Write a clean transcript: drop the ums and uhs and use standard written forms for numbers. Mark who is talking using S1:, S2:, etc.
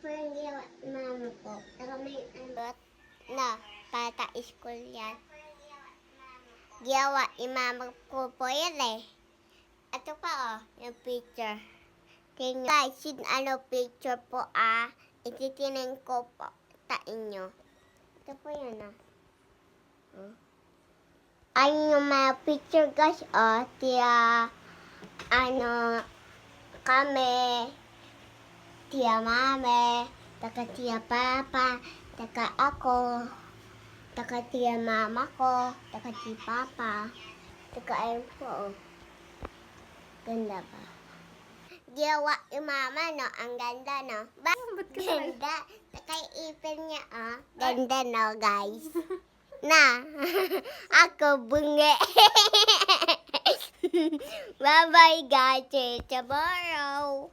S1: po yung ginawa ni mama ko. Saka may na, pata school yan. Ginawa ni mama ko po yan eh. Ito pa oh, yung picture. Tingnan. Guys, yung picture po ititinin ko po sa inyo. Ito po yun Ayun yung mga picture guys tiya, kami, tiya mame, taka tiya papa, taka ako, taka tiya mama ko, taka tiya papa, taka ayun po Ganda ba? Ginawa yung mama, no? Ang ganda, no? Ganda. Taka ipin niya, Ganda, no, guys? Na. Ako bungi. Bye-bye, guys. See you tomorrow.